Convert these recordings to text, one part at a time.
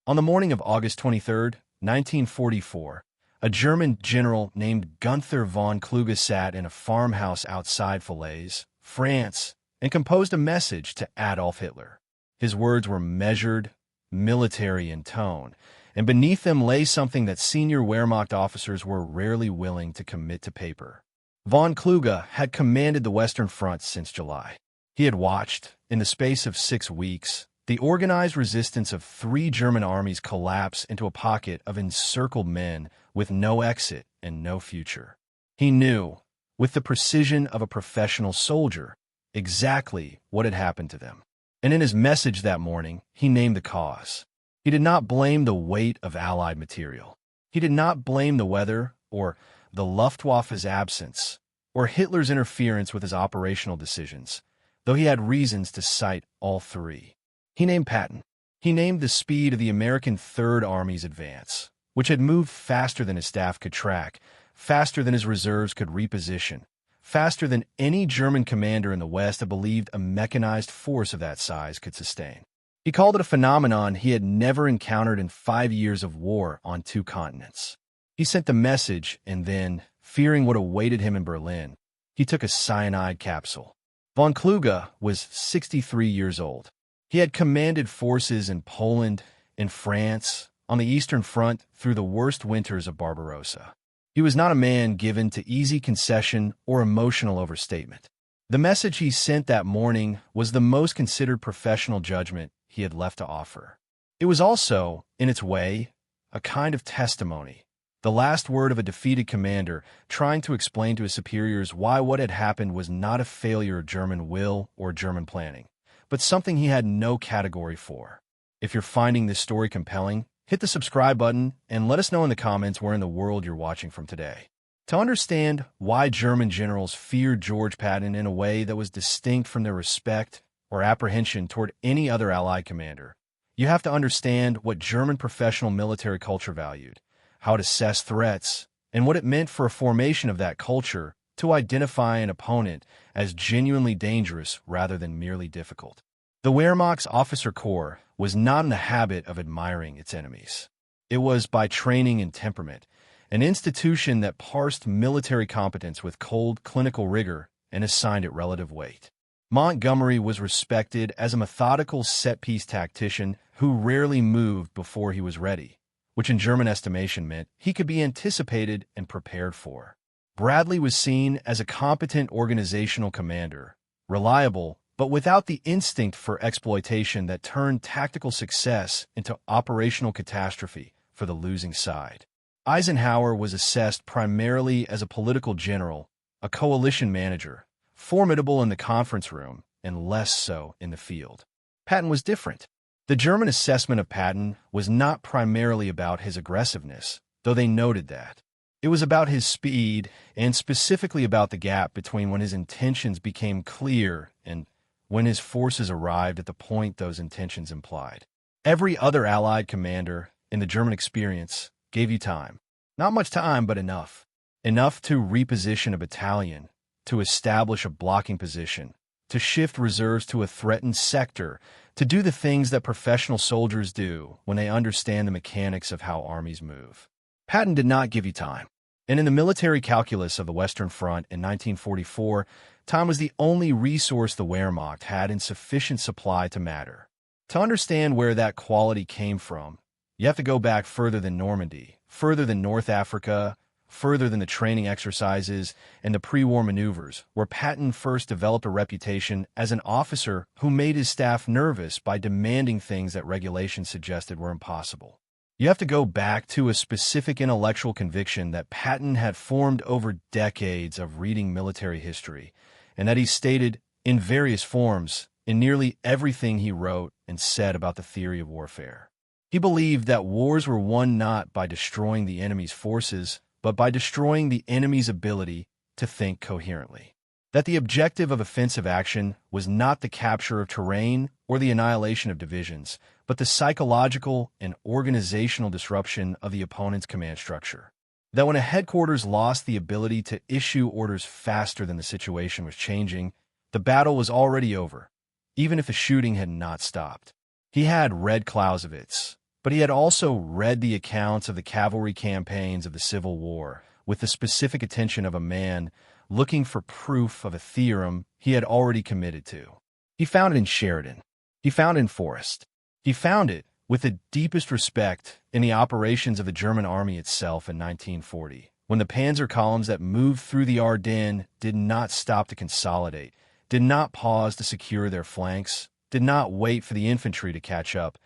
On the morning of August 23, 1944, a German general named Günther von Kluge sat in a farmhouse outside Falaise, France, and composed a message to Adolf Hitler. His words were measured, military in tone, and beneath them lay something that senior Wehrmacht officers were rarely willing to commit to paper. Von Kluge had commanded the Western Front since July. He had watched, in the space of 6 weeks, the organized resistance of 3 German armies collapse into a pocket of encircled men with no exit and no future. He knew, with the precision of a professional soldier, exactly what had happened to them. And in his message that morning, he named the cause. He did not blame the weight of Allied material. He did not blame the weather or the Luftwaffe's absence or Hitler's interference with his operational decisions, though he had reasons to cite all 3. He named Patton. He named the speed of the American Third Army's advance, which had moved faster than his staff could track, faster than his reserves could reposition, faster than any German commander in the West had believed a mechanized force of that size could sustain. He called it a phenomenon he had never encountered in 5 years of war on 2 continents. He sent the message, and then, fearing what awaited him in Berlin, he took a cyanide capsule. Von Kluge was 63 years old. He had commanded forces in Poland, in France, on the Eastern Front through the worst winters of Barbarossa. He was not a man given to easy concession or emotional overstatement. The message he sent that morning was the most considered professional judgment he had left to offer. It was also, in its way, a kind of testimony, the last word of a defeated commander trying to explain to his superiors why what had happened was not a failure of German will or German planning, but something he had no category for. If you're finding this story compelling, hit the subscribe button and let us know in the comments where in the world you're watching from today. To understand why German generals feared George Patton in a way that was distinct from their respect or apprehension toward any other Allied commander, you have to understand what German professional military culture valued, how it assessed threats, and what it meant for a formation of that culture to identify an opponent as genuinely dangerous rather than merely difficult. The Wehrmacht's officer corps was not in the habit of admiring its enemies. It was, by training and temperament, an institution that parsed military competence with cold clinical rigor and assigned it relative weight. Montgomery was respected as a methodical set-piece tactician who rarely moved before he was ready, which in German estimation meant he could be anticipated and prepared for. Bradley was seen as a competent organizational commander, reliable, but without the instinct for exploitation that turned tactical success into operational catastrophe for the losing side. Eisenhower was assessed primarily as a political general, a coalition manager, formidable in the conference room and less so in the field. Patton was different. The German assessment of Patton was not primarily about his aggressiveness, though they noted that. It was about his speed, and specifically about the gap between when his intentions became clear and when his forces arrived at the point those intentions implied. Every other Allied commander, in the German experience, gave you time. Not much time, but enough. Enough to reposition a battalion, to establish a blocking position, to shift reserves to a threatened sector, to do the things that professional soldiers do when they understand the mechanics of how armies move. Patton did not give you time. And in the military calculus of the Western Front in 1944, time was the only resource the Wehrmacht had in sufficient supply to matter. To understand where that quality came from, you have to go back further than Normandy, further than North Africa, further than the training exercises and the pre-war maneuvers, where Patton first developed a reputation as an officer who made his staff nervous by demanding things that regulations suggested were impossible. You have to go back to a specific intellectual conviction that Patton had formed over decades of reading military history, and that he stated in various forms in nearly everything he wrote and said about the theory of warfare. He believed that wars were won not by destroying the enemy's forces, but by destroying the enemy's ability to think coherently. That the objective of offensive action was not the capture of terrain or the annihilation of divisions, but the psychological and organizational disruption of the opponent's command structure. That when a headquarters lost the ability to issue orders faster than the situation was changing, the battle was already over, even if the shooting had not stopped. He had read Clausewitz, but he had also read the accounts of the cavalry campaigns of the Civil War with the specific attention of a man looking for proof of a theorem he had already committed to. He found it in Sheridan. He found it in Forrest. He found it with the deepest respect in the operations of the German army itself in 1940, when the panzer columns that moved through the Ardennes did not stop to consolidate, did not pause to secure their flanks, did not wait for the infantry to catch up,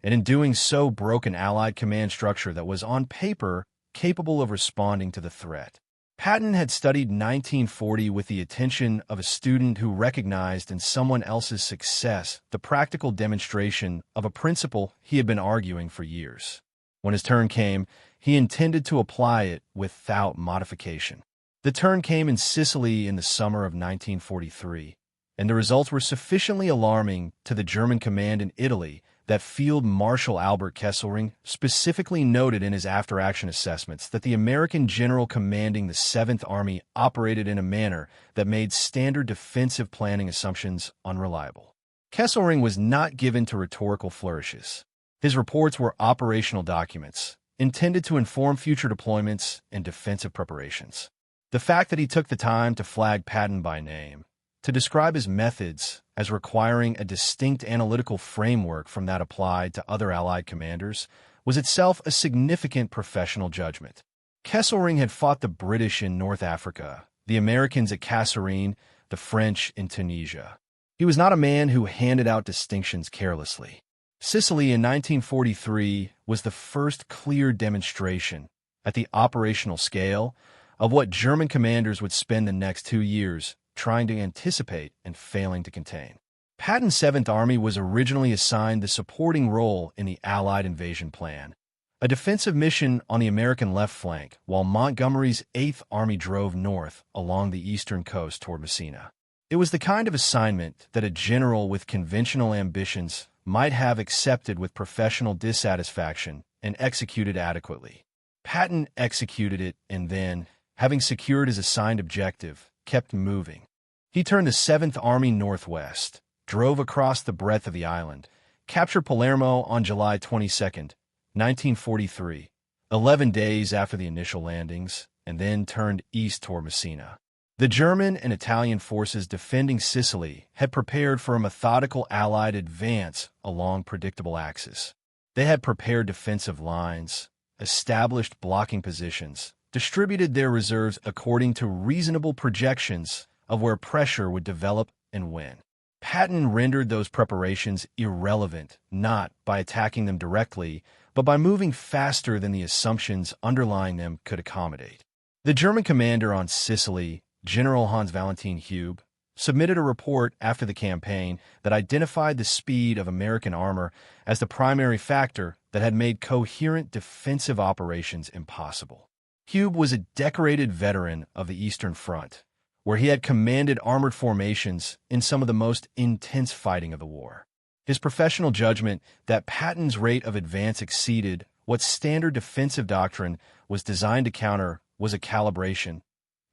and in doing so broke an Allied command structure that was on paper capable of responding to the threat. Patton had studied 1940 with the attention of a student who recognized in someone else's success the practical demonstration of a principle he had been arguing for years. When his turn came, he intended to apply it without modification. The turn came in Sicily in the summer of 1943, and the results were sufficiently alarming to the German command in Italy that Field Marshal Albert Kesselring specifically noted in his after-action assessments that the American general commanding the 7th Army operated in a manner that made standard defensive planning assumptions unreliable. Kesselring was not given to rhetorical flourishes. His reports were operational documents, intended to inform future deployments and defensive preparations. The fact that he took the time to flag Patton by name, to describe his methods as requiring a distinct analytical framework from that applied to other Allied commanders, was itself a significant professional judgment. Kesselring had fought the British in North Africa, the Americans at Kasserine, the French in Tunisia. He was not a man who handed out distinctions carelessly. Sicily in 1943 was the first clear demonstration, at the operational scale, of what German commanders would spend the next 2 years trying to anticipate and failing to contain. Patton's 7th Army was originally assigned the supporting role in the Allied invasion plan, a defensive mission on the American left flank, while Montgomery's 8th Army drove north along the eastern coast toward Messina. It was the kind of assignment that a general with conventional ambitions might have accepted with professional dissatisfaction and executed adequately. Patton executed it and then, having secured his assigned objective, kept moving. He turned the 7th Army northwest, drove across the breadth of the island, captured Palermo on July 22, 1943, 11 days after the initial landings, and then turned east toward Messina. The German and Italian forces defending Sicily had prepared for a methodical Allied advance along predictable axes. They had prepared defensive lines, established blocking positions, distributed their reserves according to reasonable projections of where pressure would develop and when. Patton rendered those preparations irrelevant, not by attacking them directly, but by moving faster than the assumptions underlying them could accommodate. The German commander on Sicily, General Hans Valentin Hube, submitted a report after the campaign that identified the speed of American armor as the primary factor that had made coherent defensive operations impossible. Hube was a decorated veteran of the Eastern Front, where he had commanded armored formations in some of the most intense fighting of the war. His professional judgment that Patton's rate of advance exceeded what standard defensive doctrine was designed to counter was a calibration,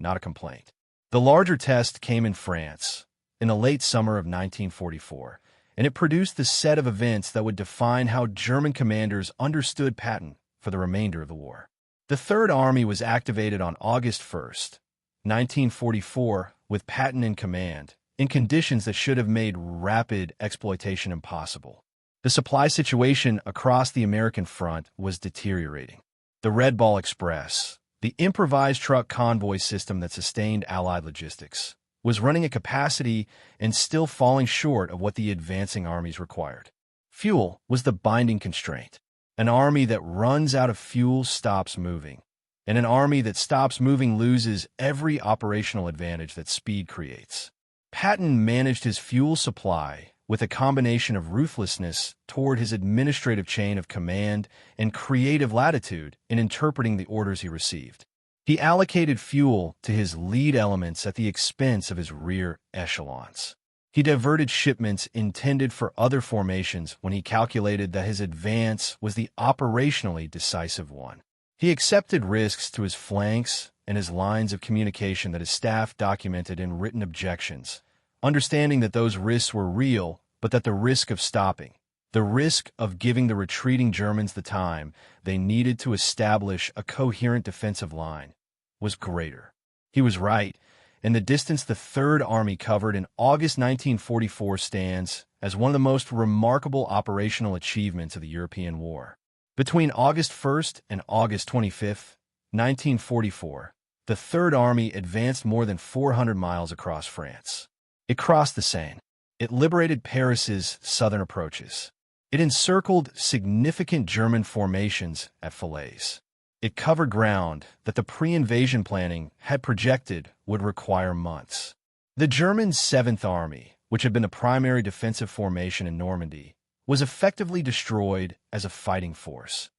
not a complaint. The larger test came in France, in the late summer of 1944, and it produced the set of events that would define how German commanders understood Patton for the remainder of the war. The Third Army was activated on August 1st, 1944, with Patton in command, in conditions that should have made rapid exploitation impossible. The supply situation across the American front was deteriorating. The Red Ball Express, the improvised truck convoy system that sustained Allied logistics, was running at capacity and still falling short of what the advancing armies required. Fuel was the binding constraint. An army that runs out of fuel stops moving, and an army that stops moving loses every operational advantage that speed creates. Patton managed his fuel supply with a combination of ruthlessness toward his administrative chain of command and creative latitude in interpreting the orders he received. He allocated fuel to his lead elements at the expense of his rear echelons. He diverted shipments intended for other formations when he calculated that his advance was the operationally decisive one. He accepted risks to his flanks and his lines of communication that his staff documented in written objections, understanding that those risks were real, but that the risk of stopping, The risk of giving the retreating Germans the time they needed to establish a coherent defensive line was greater. He was right, and the distance the Third Army covered in August 1944 stands as one of the most remarkable operational achievements of the European War. Between August 1st and August 25th, 1944, the Third Army advanced more than 400 miles across France. It crossed the Seine. It liberated Paris's southern approaches. It encircled significant German formations at Falaise. It covered ground that the pre-invasion planning had projected would require months. The German Seventh Army, which had been the primary defensive formation in Normandy, was effectively destroyed as a fighting force,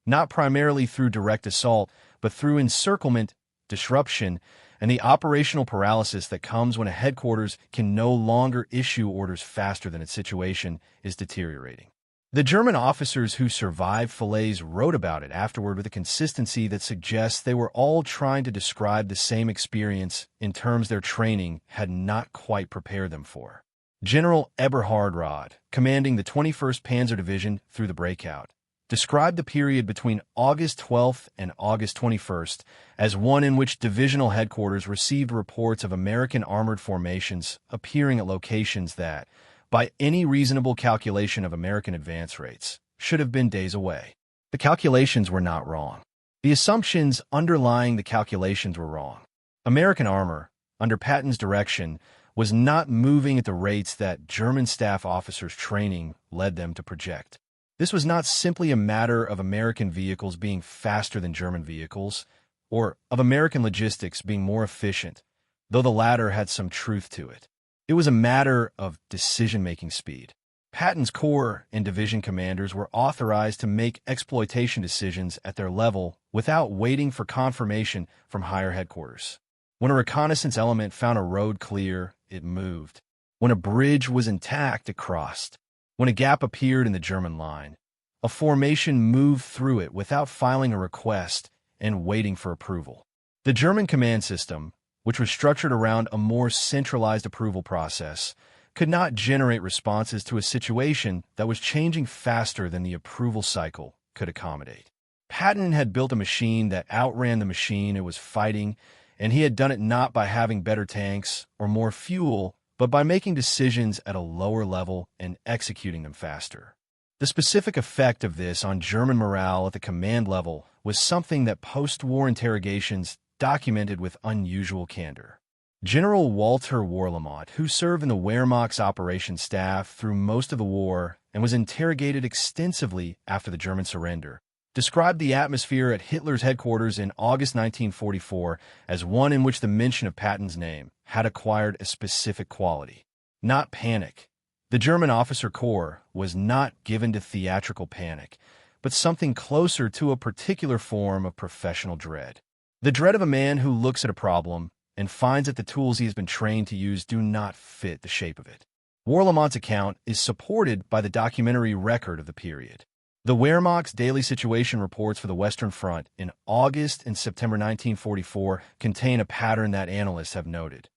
not primarily through direct assault, but through encirclement, disruption, and the operational paralysis that comes when a headquarters can no longer issue orders faster than its situation is deteriorating. The German officers who survived Falaise wrote about it afterward with a consistency that suggests they were all trying to describe the same experience in terms their training had not quite prepared them for. General Eberhard Rod, commanding the 21st Panzer Division through the breakout, described the period between August 12th and August 21st as one in which divisional headquarters received reports of American armored formations appearing at locations that, by any reasonable calculation of American advance rates, should have been days away. The calculations were not wrong. The assumptions underlying the calculations were wrong. American armor, under Patton's direction, was not moving at the rates that German staff officers' training led them to project. This was not simply a matter of American vehicles being faster than German vehicles, or of American logistics being more efficient, though the latter had some truth to it. It was a matter of decision-making speed. Patton's corps and division commanders were authorized to make exploitation decisions at their level without waiting for confirmation from higher headquarters. When a reconnaissance element found a road clear, it moved. When a bridge was intact, it crossed. When a gap appeared in the German line, a formation moved through it without filing a request and waiting for approval. The German command system, which was structured around a more centralized approval process, could not generate responses to a situation that was changing faster than the approval cycle could accommodate. Patton had built a machine that outran the machine it was fighting, and he had done it not by having better tanks or more fuel, but by making decisions at a lower level and executing them faster. The specific effect of this on German morale at the command level was something that post-war interrogations documented with unusual candor. General Walter Warlimont, who served in the Wehrmacht's operations staff through most of the war and was interrogated extensively after the German surrender, described the atmosphere at Hitler's headquarters in August 1944 as one in which the mention of Patton's name had acquired a specific quality. Not panic. The German officer corps was not given to theatrical panic, but something closer to a particular form of professional dread. The dread of a man who looks at a problem and finds that the tools he has been trained to use do not fit the shape of it. Warlimont's account is supported by the documentary record of the period. The Wehrmacht's daily situation reports for the Western Front in August and September 1944 contain a pattern that analysts have noted.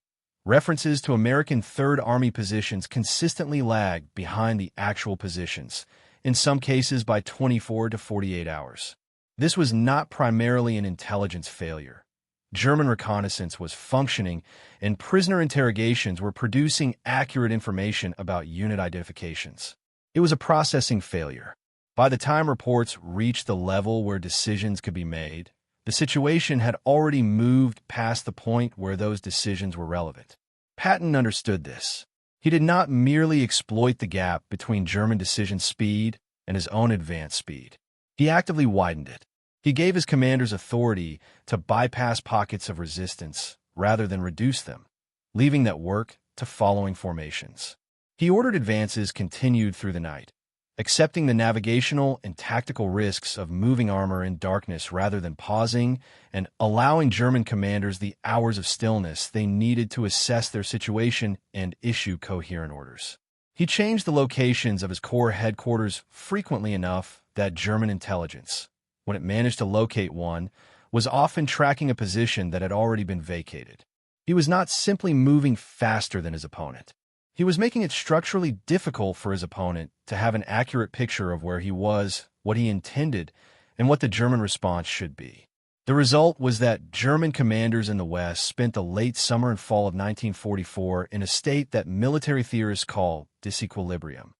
References to American Third Army positions consistently lagged behind the actual positions, in some cases by 24 to 48 hours. This was not primarily an intelligence failure. German reconnaissance was functioning, and prisoner interrogations were producing accurate information about unit identifications. It was a processing failure. By the time reports reached the level where decisions could be made, the situation had already moved past the point where those decisions were relevant. Patton understood this. He did not merely exploit the gap between German decision speed and his own advance speed. He actively widened it. He gave his commanders authority to bypass pockets of resistance rather than reduce them, leaving that work to following formations. He ordered advances continued through the night, accepting the navigational and tactical risks of moving armor in darkness rather than pausing and allowing German commanders the hours of stillness they needed to assess their situation and issue coherent orders. He changed the locations of his corps headquarters frequently enough that German intelligence, when it managed to locate one, was often tracking a position that had already been vacated. He was not simply moving faster than his opponent. He was making it structurally difficult for his opponent to have an accurate picture of where he was, what he intended, and what the German response should be. The result was that German commanders in the West spent the late summer and fall of 1944 in a state that military theorists call disequilibrium,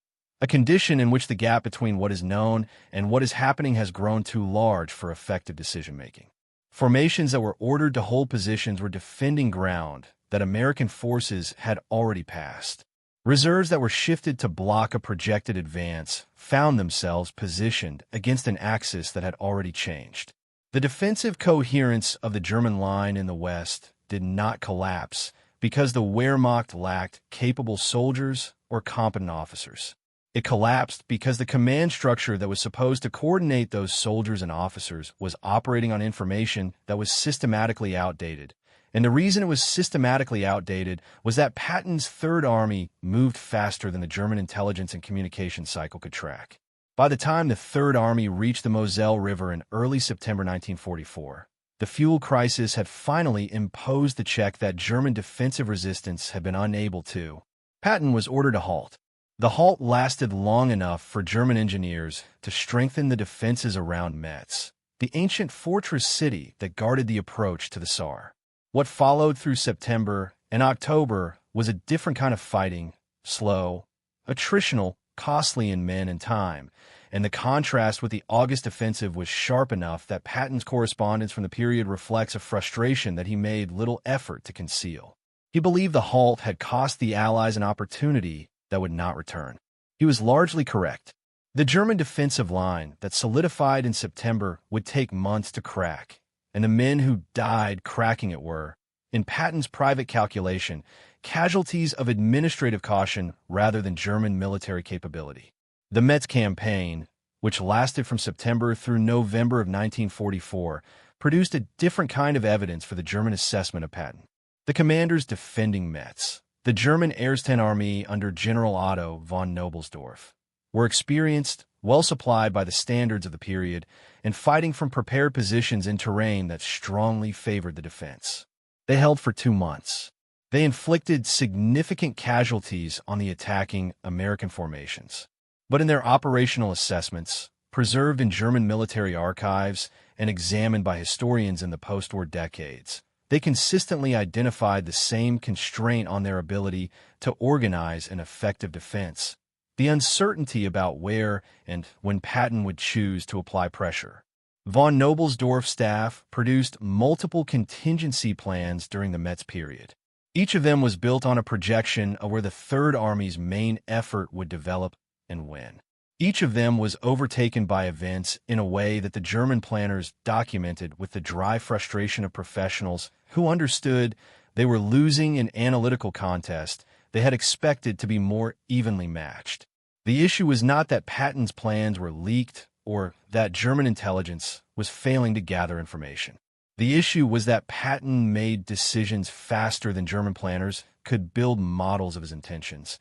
a condition in which the gap between what is known and what is happening has grown too large for effective decision-making. Formations that were ordered to hold positions were defending ground that American forces had already passed. Reserves that were shifted to block a projected advance found themselves positioned against an axis that had already changed. The defensive coherence of the German line in the West did not collapse because the Wehrmacht lacked capable soldiers or competent officers. It collapsed because the command structure that was supposed to coordinate those soldiers and officers was operating on information that was systematically outdated. And the reason it was systematically outdated was that Patton's Third Army moved faster than the German intelligence and communication cycle could track. By the time the Third Army reached the Moselle River in early September 1944, the fuel crisis had finally imposed the check that German defensive resistance had been unable to. Patton was ordered to halt. The halt lasted long enough for German engineers to strengthen the defenses around Metz, the ancient fortress city that guarded the approach to the Saar. What followed through September and October was a different kind of fighting, slow, attritional, costly in men and time, and the contrast with the August offensive was sharp enough that Patton's correspondence from the period reflects a frustration that he made little effort to conceal. He believed the halt had cost the Allies an opportunity that would not return. He was largely correct. The German defensive line that solidified in September would take months to crack, and the men who died cracking it were, in Patton's private calculation, casualties of administrative caution rather than German military capability. The Metz campaign, which lasted from September through November of 1944, produced a different kind of evidence for the German assessment of Patton. The commanders defending Metz, the German Ersten Armee under General Otto von Knobelsdorff, were experienced, well supplied by the standards of the period, and fighting from prepared positions in terrain that strongly favored the defense. They held for 2 months. They inflicted significant casualties on the attacking American formations. But in their operational assessments, preserved in German military archives and examined by historians in the post-war decades, they consistently identified the same constraint on their ability to organize an effective defense: the uncertainty about where and when Patton would choose to apply pressure. Von Knobelsdorff's staff produced multiple contingency plans during the Metz period. Each of them was built on a projection of where the Third Army's main effort would develop and when. Each of them was overtaken by events in a way that the German planners documented with the dry frustration of professionals who understood they were losing an analytical contest they had expected to be more evenly matched. The issue was not that Patton's plans were leaked or that German intelligence was failing to gather information. The issue was that Patton made decisions faster than German planners could build models of his intentions,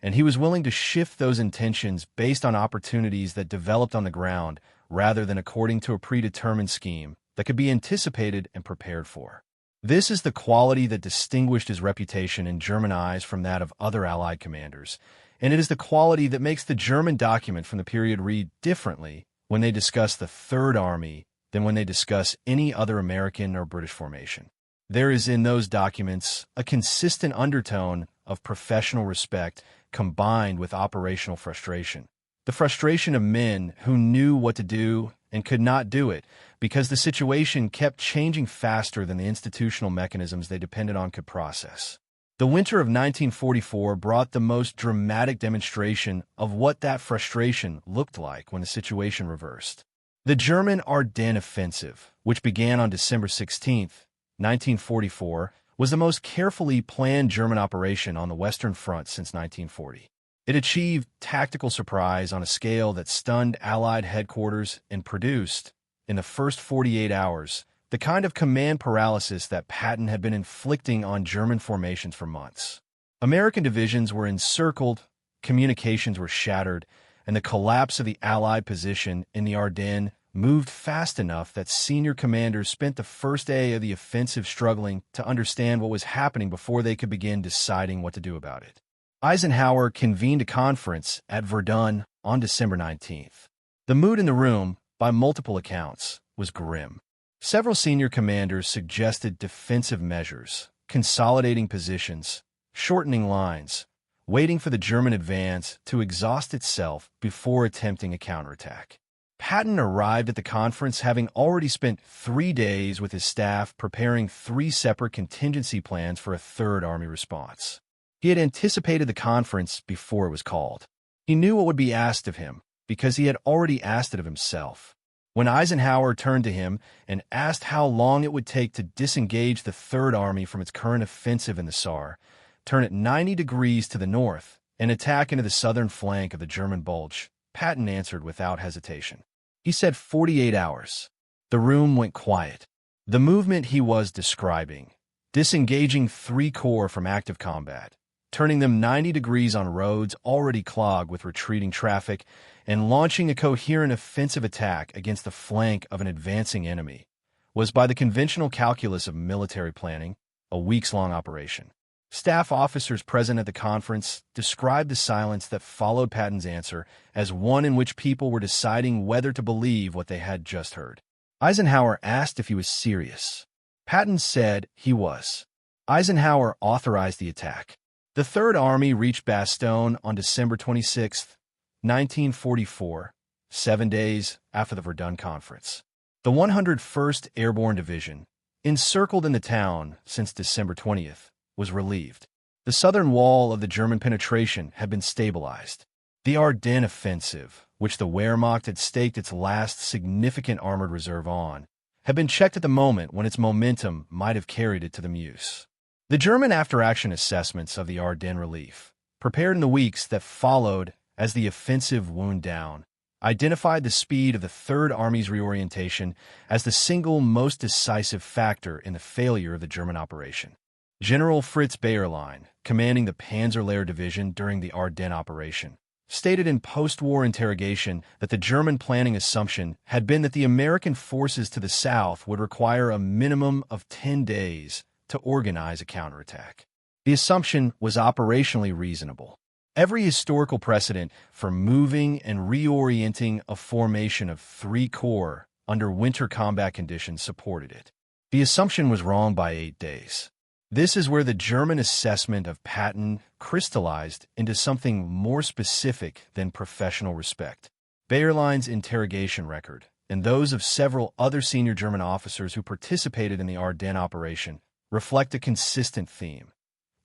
and he was willing to shift those intentions based on opportunities that developed on the ground rather than according to a predetermined scheme that could be anticipated and prepared for. This is the quality that distinguished his reputation in German eyes from that of other Allied commanders, and it is the quality that makes the German document from the period read differently when they discuss the Third Army than when they discuss any other American or British formation. There is in those documents a consistent undertone of professional respect combined with operational frustration. The frustration of men who knew what to do and could not do it because the situation kept changing faster than the institutional mechanisms they depended on could process. The winter of 1944 brought the most dramatic demonstration of what that frustration looked like when the situation reversed. The German Ardennes offensive, which began on December 16, 1944, was the most carefully planned German operation on the Western Front since 1940. It achieved tactical surprise on a scale that stunned Allied headquarters and produced, in the first 48 hours, the kind of command paralysis that Patton had been inflicting on German formations for months. American divisions were encircled, communications were shattered, and the collapse of the Allied position in the Ardennes moved fast enough that senior commanders spent the first day of the offensive struggling to understand what was happening before they could begin deciding what to do about it. Eisenhower convened a conference at Verdun on December 19th. The mood in the room, by multiple accounts, was grim. Several senior commanders suggested defensive measures, consolidating positions, shortening lines, waiting for the German advance to exhaust itself before attempting a counterattack. Patton arrived at the conference having already spent 3 days with his staff preparing 3 separate contingency plans for a Third Army response. He had anticipated the conference before it was called. He knew what would be asked of him because he had already asked it of himself. When Eisenhower turned to him and asked how long it would take to disengage the Third Army from its current offensive in the Saar, turn it 90 degrees to the north, and attack into the southern flank of the German Bulge, Patton answered without hesitation. He said 48 hours. The room went quiet. The movement he was describing, disengaging 3 corps from active combat, turning them 90 degrees on roads already clogged with retreating traffic, and launching a coherent offensive attack against the flank of an advancing enemy, was by the conventional calculus of military planning, a weeks-long operation. Staff officers present at the conference described the silence that followed Patton's answer as one in which people were deciding whether to believe what they had just heard. Eisenhower asked if he was serious. Patton said he was. Eisenhower authorized the attack. The Third Army reached Bastogne on December 26, 1944, 7 days after the Verdun Conference. The 101st Airborne Division, encircled in the town since December 20th, was relieved. The southern wall of the German penetration had been stabilized. The Ardennes offensive, which the Wehrmacht had staked its last significant armored reserve on, had been checked at the moment when its momentum might have carried it to the Meuse. The German after-action assessments of the Ardennes relief, prepared in the weeks that followed as the offensive wound down, identified the speed of the Third Army's reorientation as the single most decisive factor in the failure of the German operation. General Fritz Bayerlein, commanding the Panzerlehr Division during the Ardennes operation, stated in post-war interrogation that the German planning assumption had been that the American forces to the south would require a minimum of 10 days to organize a counterattack. The assumption was operationally reasonable. Every historical precedent for moving and reorienting a formation of 3 corps under winter combat conditions supported it. The assumption was wrong by 8 days. This is where the German assessment of Patton crystallized into something more specific than professional respect. Bayerlein's interrogation record, and those of several other senior German officers who participated in the Ardennes operation, reflect a consistent theme.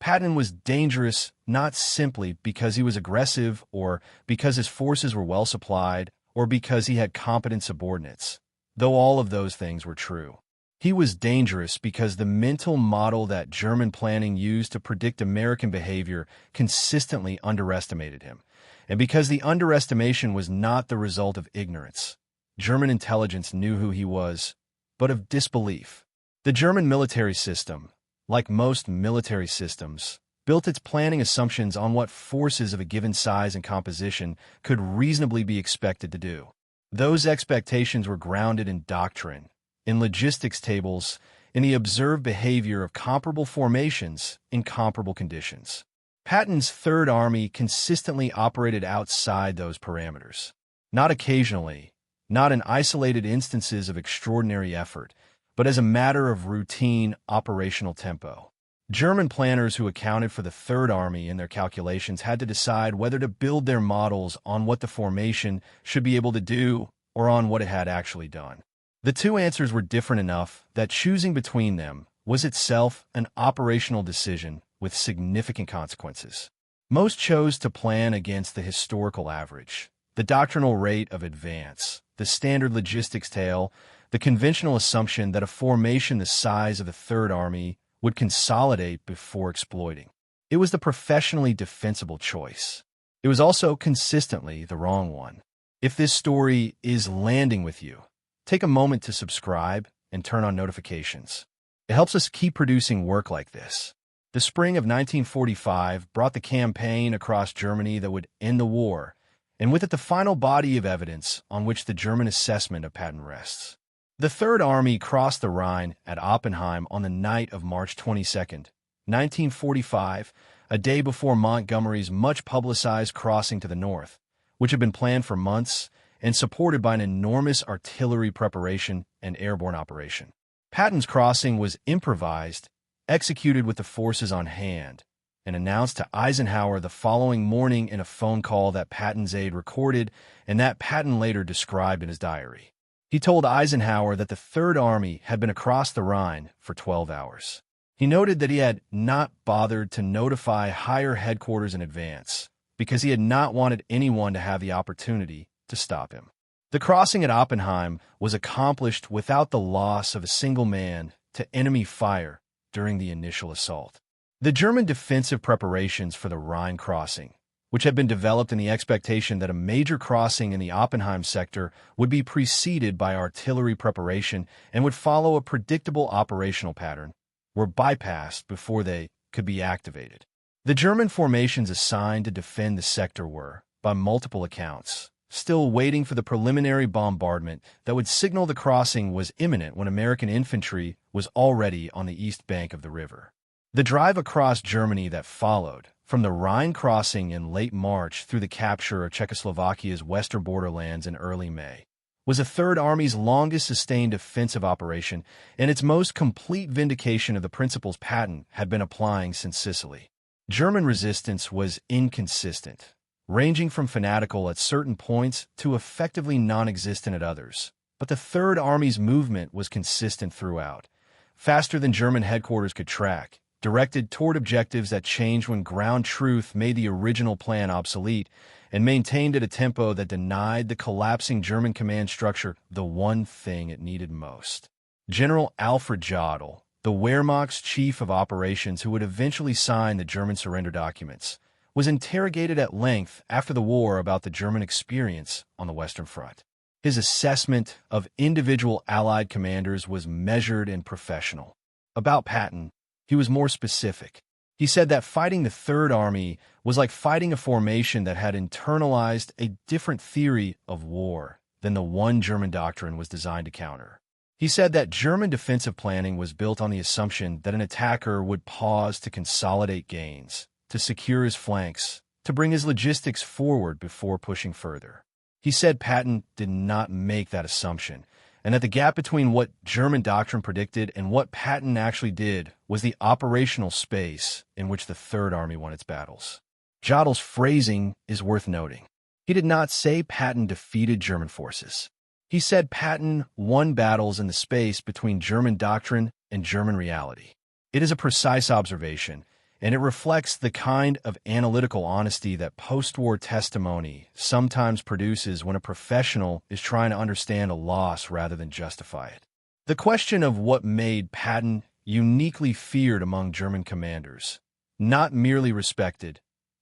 Patton was dangerous not simply because he was aggressive or because his forces were well supplied or because he had competent subordinates, though all of those things were true. He was dangerous because the mental model that German planning used to predict American behavior consistently underestimated him, and because the underestimation was not the result of ignorance. German intelligence knew who he was, but of disbelief. The German military system, like most military systems, built its planning assumptions on what forces of a given size and composition could reasonably be expected to do. Those expectations were grounded in doctrine, in logistics tables, in the observed behavior of comparable formations in comparable conditions. Patton's Third Army consistently operated outside those parameters. Not occasionally, not in isolated instances of extraordinary effort, but as a matter of routine operational tempo. German planners who accounted for the Third Army in their calculations had to decide whether to build their models on what the formation should be able to do or on what it had actually done. The two answers were different enough that choosing between them was itself an operational decision with significant consequences. Most chose to plan against the historical average, the doctrinal rate of advance, the standard logistics tale, the conventional assumption that a formation the size of the Third Army would consolidate before exploiting. It was the professionally defensible choice. It was also consistently the wrong one. If this story is landing with you, take a moment to subscribe and turn on notifications. It helps us keep producing work like this. The spring of 1945 brought the campaign across Germany that would end the war, and with it the final body of evidence on which the German assessment of Patton rests. The Third Army crossed the Rhine at Oppenheim on the night of March 22, 1945, a day before Montgomery's much-publicized crossing to the north, which had been planned for months and supported by an enormous artillery preparation and airborne operation. Patton's crossing was improvised, executed with the forces on hand, and announced to Eisenhower the following morning in a phone call that Patton's aide recorded and that Patton later described in his diary. He told Eisenhower that the Third Army had been across the Rhine for 12 hours. He noted that he had not bothered to notify higher headquarters in advance because he had not wanted anyone to have the opportunity to stop him. The crossing at Oppenheim was accomplished without the loss of a single man to enemy fire during the initial assault. The German defensive preparations for the Rhine crossing, which had been developed in the expectation that a major crossing in the Oppenheim sector would be preceded by artillery preparation and would follow a predictable operational pattern, were bypassed before they could be activated. The German formations assigned to defend the sector were, by multiple accounts, still waiting for the preliminary bombardment that would signal the crossing was imminent when American infantry was already on the east bank of the river. The drive across Germany that followed, from the Rhine crossing in late March through the capture of Czechoslovakia's western borderlands in early May, was the Third Army's longest sustained offensive operation and its most complete vindication of the principles Patton had been applying since Sicily. German resistance was inconsistent, ranging from fanatical at certain points to effectively non-existent at others. But the Third Army's movement was consistent throughout, faster than German headquarters could track, directed toward objectives that changed when ground truth made the original plan obsolete, and maintained at a tempo that denied the collapsing German command structure the one thing it needed most. General Alfred Jodl, the Wehrmacht's chief of operations who would eventually sign the German surrender documents, was interrogated at length after the war about the German experience on the Western Front. His assessment of individual Allied commanders was measured and professional. About Patton, he was more specific. He said that fighting the Third Army was like fighting a formation that had internalized a different theory of war than the one German doctrine was designed to counter. He said that German defensive planning was built on the assumption that an attacker would pause to consolidate gains, to secure his flanks, to bring his logistics forward before pushing further. He said Patton did not make that assumption, and that the gap between what German doctrine predicted and what Patton actually did was the operational space in which the Third Army won its battles. Jodl's phrasing is worth noting. He did not say Patton defeated German forces. He said Patton won battles in the space between German doctrine and German reality. It is a precise observation, and it reflects the kind of analytical honesty that post-war testimony sometimes produces when a professional is trying to understand a loss rather than justify it. The question of what made Patton uniquely feared among German commanders, not merely respected,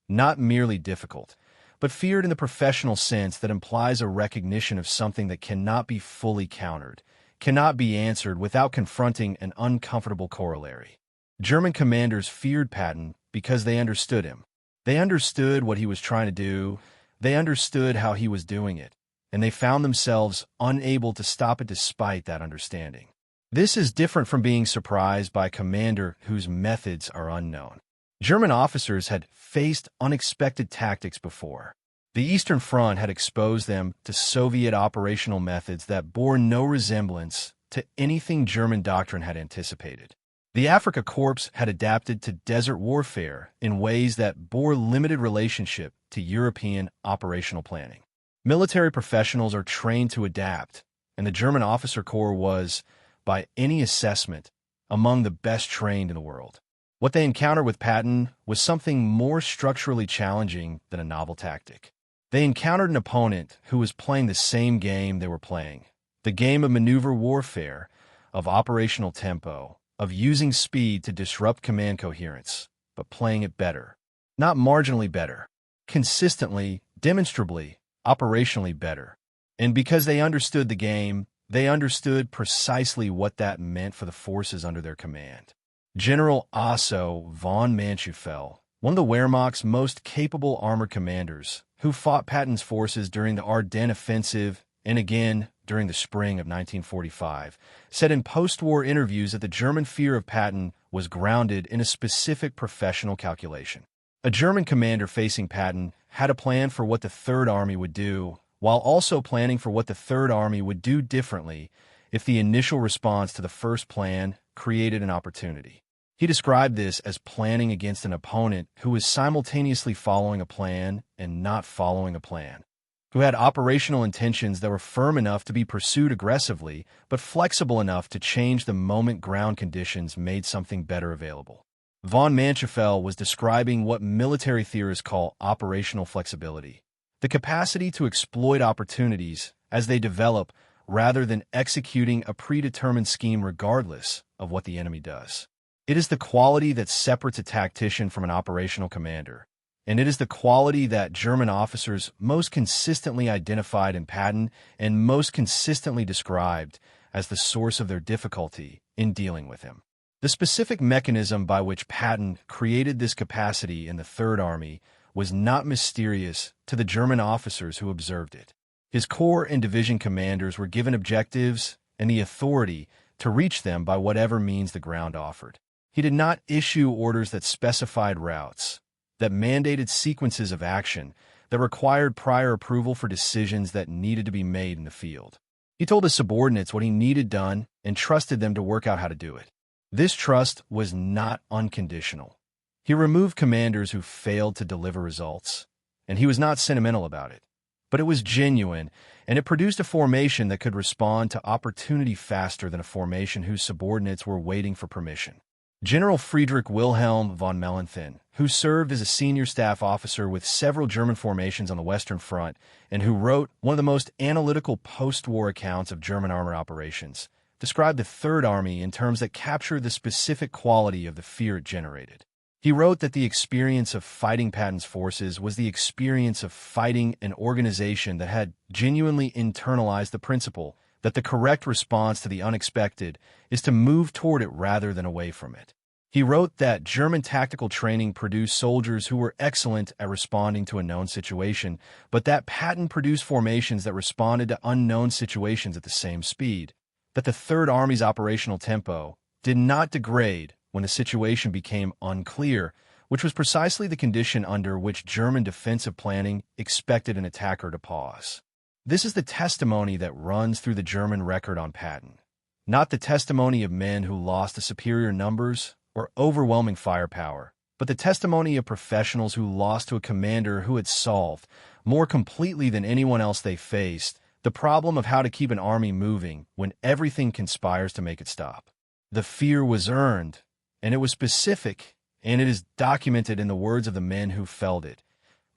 not merely difficult, but feared in the professional sense that implies a recognition of something that cannot be fully countered, cannot be answered without confronting an uncomfortable corollary. German commanders feared Patton because they understood him. They understood what he was trying to do, they understood how he was doing it, and they found themselves unable to stop it despite that understanding. This is different from being surprised by a commander whose methods are unknown. German officers had faced unexpected tactics before. The Eastern Front had exposed them to Soviet operational methods that bore no resemblance to anything German doctrine had anticipated. The Afrika Korps had adapted to desert warfare in ways that bore limited relationship to European operational planning. Military professionals are trained to adapt, and the German officer corps was, by any assessment, among the best trained in the world. What they encountered with Patton was something more structurally challenging than a novel tactic. They encountered an opponent who was playing the same game they were playing, the game of maneuver warfare, of operational tempo, of using speed to disrupt command coherence, but playing it better. Not marginally better, consistently, demonstrably, operationally better. And because they understood the game, they understood precisely what that meant for the forces under their command. General Otto von Manschufel, one of the Wehrmacht's most capable armored commanders, who fought Patton's forces during the Ardennes Offensive and again during the spring of 1945, said in post-war interviews that the German fear of Patton was grounded in a specific professional calculation. A German commander facing Patton had a plan for what the Third Army would do, while also planning for what the Third Army would do differently if the initial response to the first plan created an opportunity. He described this as planning against an opponent who was simultaneously following a plan and not following a plan, who had operational intentions that were firm enough to be pursued aggressively, but flexible enough to change the moment ground conditions made something better available. Von Manchefeld was describing what military theorists call operational flexibility, the capacity to exploit opportunities as they develop rather than executing a predetermined scheme regardless of what the enemy does. It is the quality that separates a tactician from an operational commander, and it is the quality that German officers most consistently identified in Patton and most consistently described as the source of their difficulty in dealing with him. The specific mechanism by which Patton created this capacity in the Third Army was not mysterious to the German officers who observed it. His corps and division commanders were given objectives and the authority to reach them by whatever means the ground offered. He did not issue orders that specified routes, that mandated sequences of action, that required prior approval for decisions that needed to be made in the field. He told his subordinates what he needed done and trusted them to work out how to do it. This trust was not unconditional. He removed commanders who failed to deliver results, and he was not sentimental about it. But it was genuine, and it produced a formation that could respond to opportunity faster than a formation whose subordinates were waiting for permission. General Friedrich Wilhelm von Mellenthin, who served as a senior staff officer with several German formations on the Western Front and who wrote one of the most analytical post-war accounts of German armored operations, described the Third Army in terms that capture the specific quality of the fear it generated. He wrote that the experience of fighting Patton's forces was the experience of fighting an organization that had genuinely internalized the principle that the correct response to the unexpected is to move toward it rather than away from it. He wrote that German tactical training produced soldiers who were excellent at responding to a known situation, but that Patton produced formations that responded to unknown situations at the same speed, that the Third Army's operational tempo did not degrade when the situation became unclear, which was precisely the condition under which German defensive planning expected an attacker to pause. This is the testimony that runs through the German record on Patton, not the testimony of men who lost to superior numbers or overwhelming firepower, but the testimony of professionals who lost to a commander who had solved, more completely than anyone else they faced, the problem of how to keep an army moving when everything conspires to make it stop. The fear was earned, and it was specific, and it is documented in the words of the men who felt it.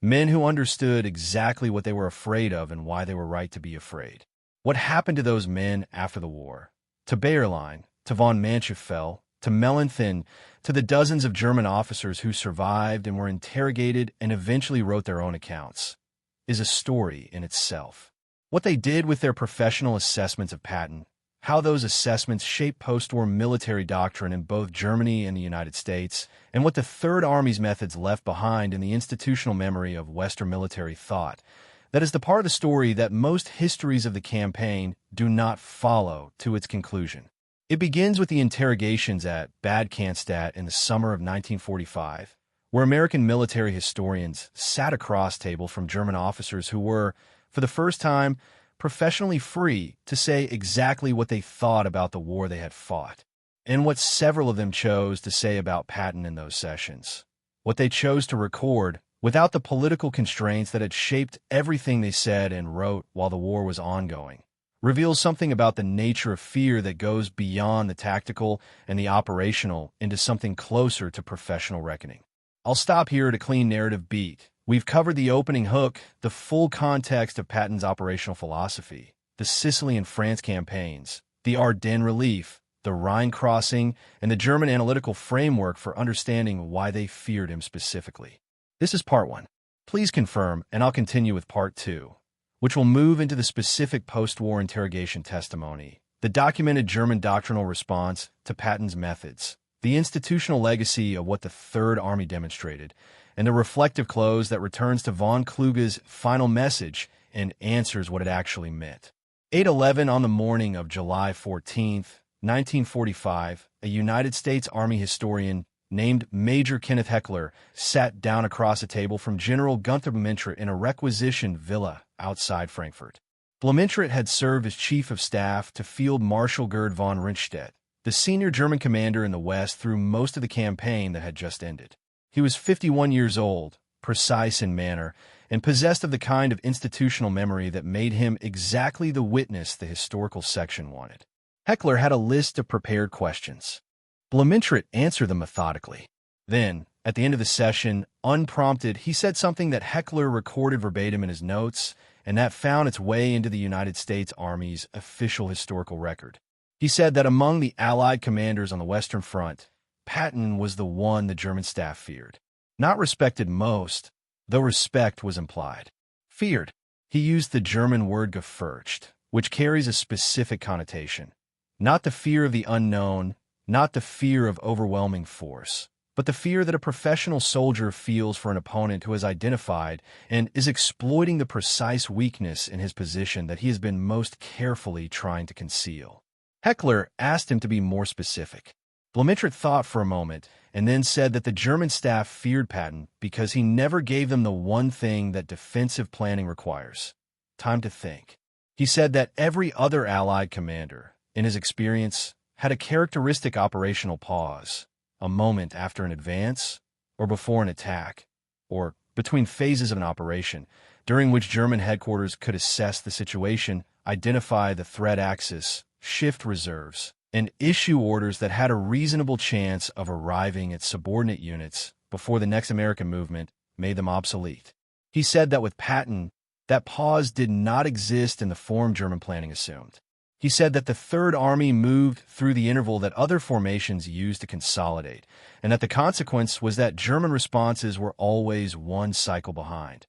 Men who understood exactly what they were afraid of and why they were right to be afraid. What happened to those men after the war? To Bayerlein, to von Manchefeld, to Mellenthin, to the dozens of German officers who survived and were interrogated and eventually wrote their own accounts, is a story in itself. What they did with their professional assessments of Patton, how those assessments shaped post-war military doctrine in both Germany and the United States, and what the Third Army's methods left behind in the institutional memory of Western military thought. That is the part of the story that most histories of the campaign do not follow to its conclusion. It begins with the interrogations at Bad Cannstatt in the summer of 1945, where American military historians sat across table from German officers who were, for the first time, professionally free to say exactly what they thought about the war they had fought, and what several of them chose to say about Patton in those sessions, what they chose to record without the political constraints that had shaped everything they said and wrote while the war was ongoing, reveals something about the nature of fear that goes beyond the tactical and the operational into something closer to professional reckoning. I'll stop here to clean narrative beat. We've covered the opening hook, the full context of Patton's operational philosophy, the Sicily and France campaigns, the Ardennes relief, the Rhine crossing, and the German analytical framework for understanding why they feared him specifically. This is part 1. Please confirm, and I'll continue with part 2, which will move into the specific post-war interrogation testimony, the documented German doctrinal response to Patton's methods, the institutional legacy of what the Third Army demonstrated, and the reflective close that returns to von Kluge's final message and answers what it actually meant. 8:11 on the morning of July 14, 1945, a United States Army historian named Major Kenneth Heckler, sat down across a table from General Günther von Kluge in a requisitioned villa outside Frankfurt. Blumentritt had served as Chief of Staff to Field Marshal Gerd von Rundstedt, the senior German commander in the West through most of the campaign that had just ended. He was 51 years old, precise in manner, and possessed of the kind of institutional memory that made him exactly the witness the historical section wanted. Heckler had a list of prepared questions. Blumentritt answered them methodically. Then, at the end of the session, unprompted, he said something that Heckler recorded verbatim in his notes, and that found its way into the United States Army's official historical record. He said that among the Allied commanders on the Western Front, Patton was the one the German staff feared. Not respected most, though respect was implied. Feared. He used the German word gefürchtet, which carries a specific connotation. Not the fear of the unknown, not the fear of overwhelming force, but the fear that a professional soldier feels for an opponent who has identified and is exploiting the precise weakness in his position that he has been most carefully trying to conceal. Heckler asked him to be more specific. Blumentritt thought for a moment and then said that the German staff feared Patton because he never gave them the one thing that defensive planning requires: time to think. He said that every other Allied commander, in his experience, had a characteristic operational pause, a moment after an advance, or before an attack, or between phases of an operation, during which German headquarters could assess the situation, identify the threat axis, shift reserves, and issue orders that had a reasonable chance of arriving at subordinate units before the next American movement made them obsolete. He said that with Patton, that pause did not exist in the form German planning assumed. He said that the Third Army moved through the interval that other formations used to consolidate, and that the consequence was that German responses were always one cycle behind,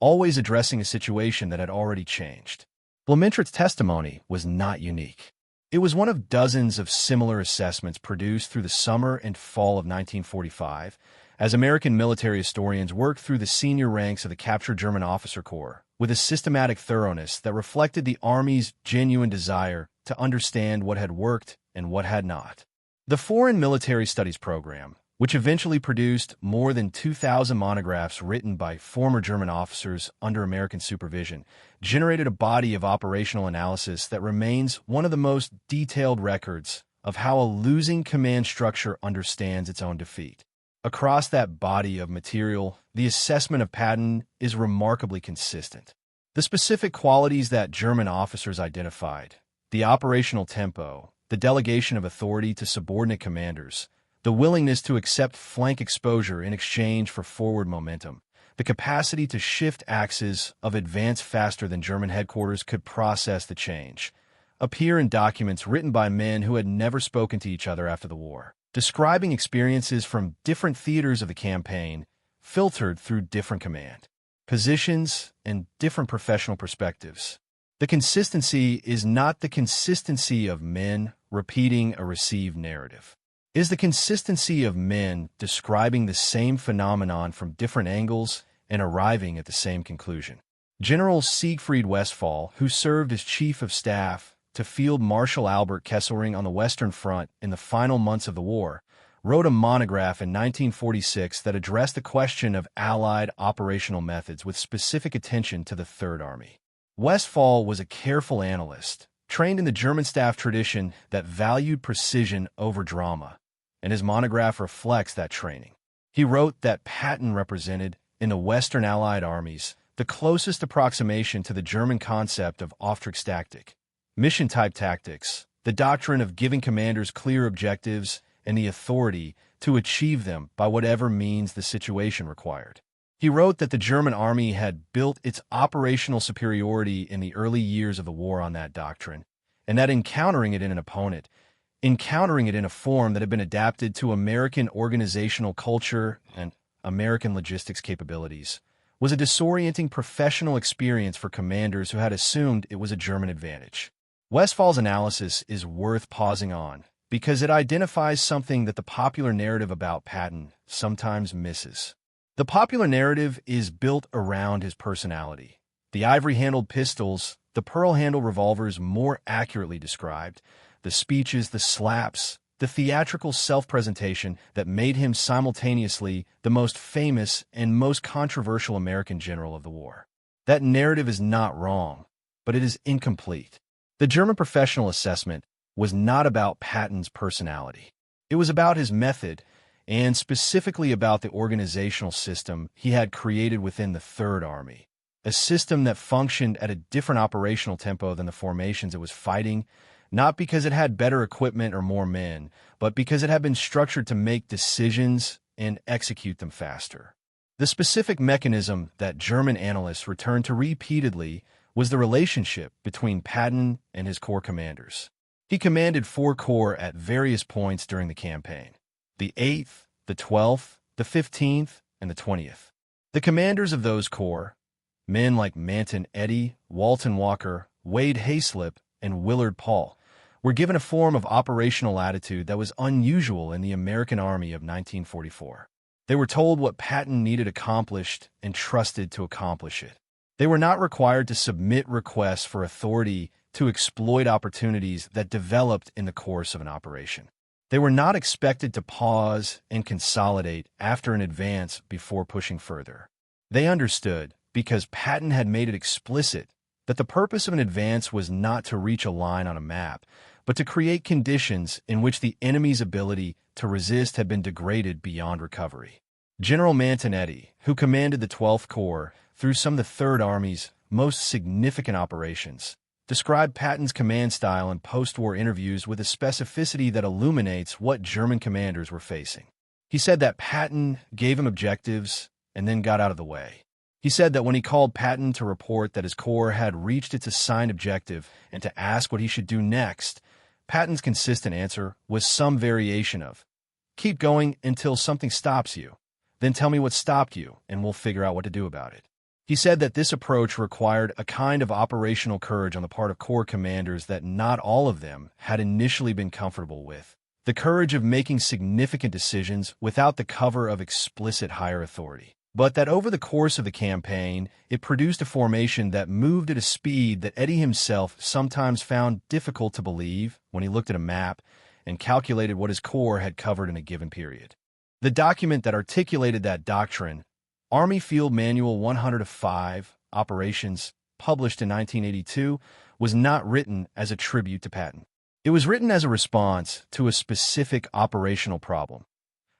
always addressing a situation that had already changed. Blumentritt's testimony was not unique. It was one of dozens of similar assessments produced through the summer and fall of 1945, as American military historians worked through the senior ranks of the captured German officer corps with a systematic thoroughness that reflected the Army's genuine desire to understand what had worked and what had not. The Foreign Military Studies program, which eventually produced more than 2,000 monographs written by former German officers under American supervision, generated a body of operational analysis that remains one of the most detailed records of how a losing command structure understands its own defeat. Across that body of material, the assessment of Patton is remarkably consistent. The specific qualities that German officers identified, the operational tempo, the delegation of authority to subordinate commanders, the willingness to accept flank exposure in exchange for forward momentum, the capacity to shift axes of advance faster than German headquarters could process the change, appear in documents written by men who had never spoken to each other after the war, describing experiences from different theaters of the campaign, filtered through different command positions and different professional perspectives. The consistency is not the consistency of men repeating a received narrative. It is the consistency of men describing the same phenomenon from different angles and arriving at the same conclusion. General Siegfried Westphal, who served as Chief of Staff to Field Marshal Albert Kesselring on the Western Front in the final months of the war, wrote a monograph in 1946 that addressed the question of Allied operational methods with specific attention to the Third Army. Westphal was a careful analyst, trained in the German staff tradition that valued precision over drama, and his monograph reflects that training. He wrote that Patton represented, in the Western Allied armies, the closest approximation to the German concept of Auftragstaktik, mission-type tactics, the doctrine of giving commanders clear objectives and the authority to achieve them by whatever means the situation required. He wrote that the German army had built its operational superiority in the early years of the war on that doctrine, and that encountering it in an opponent, encountering it in a form that had been adapted to American organizational culture and American logistics capabilities, was a disorienting professional experience for commanders who had assumed it was a German advantage. Westphal's analysis is worth pausing on because it identifies something that the popular narrative about Patton sometimes misses. The popular narrative is built around his personality. The ivory-handled pistols, the pearl-handled revolvers more accurately described, the speeches, the slaps, the theatrical self-presentation that made him simultaneously the most famous and most controversial American general of the war. That narrative is not wrong, but it is incomplete. The German professional assessment was not about Patton's personality. It was about his method, and specifically about the organizational system he had created within the Third Army, a system that functioned at a different operational tempo than the formations it was fighting, not because it had better equipment or more men, but because it had been structured to make decisions and execute them faster. The specific mechanism that German analysts returned to repeatedly was the relationship between Patton and his corps commanders. He commanded 4 corps at various points during the campaign: the 8th, the 12th, the 15th, and the 20th. The commanders of those corps, men like Manton Eddy, Walton Walker, Wade Hayslip, and Willard Paul, were given a form of operational latitude that was unusual in the American Army of 1944. They were told what Patton needed accomplished and trusted to accomplish it. They were not required to submit requests for authority to exploit opportunities that developed in the course of an operation. They were not expected to pause and consolidate after an advance before pushing further. They understood, because Patton had made it explicit, that the purpose of an advance was not to reach a line on a map, but to create conditions in which the enemy's ability to resist had been degraded beyond recovery. General Manton Eddy, who commanded the 12th Corps through some of the Third Army's most significant operations, described Patton's command style in post-war interviews with a specificity that illuminates what German commanders were facing. He said that Patton gave him objectives and then got out of the way. He said that when he called Patton to report that his corps had reached its assigned objective and to ask what he should do next, Patton's consistent answer was some variation of, "Keep going until something stops you. Then tell me what stopped you, and we'll figure out what to do about it." He said that this approach required a kind of operational courage on the part of corps commanders that not all of them had initially been comfortable with, the courage of making significant decisions without the cover of explicit higher authority. But that over the course of the campaign, it produced a formation that moved at a speed that Eddy himself sometimes found difficult to believe when he looked at a map and calculated what his corps had covered in a given period. The document that articulated that doctrine, Army Field Manual 105, Operations, published in 1982, was not written as a tribute to Patton. It was written as a response to a specific operational problem.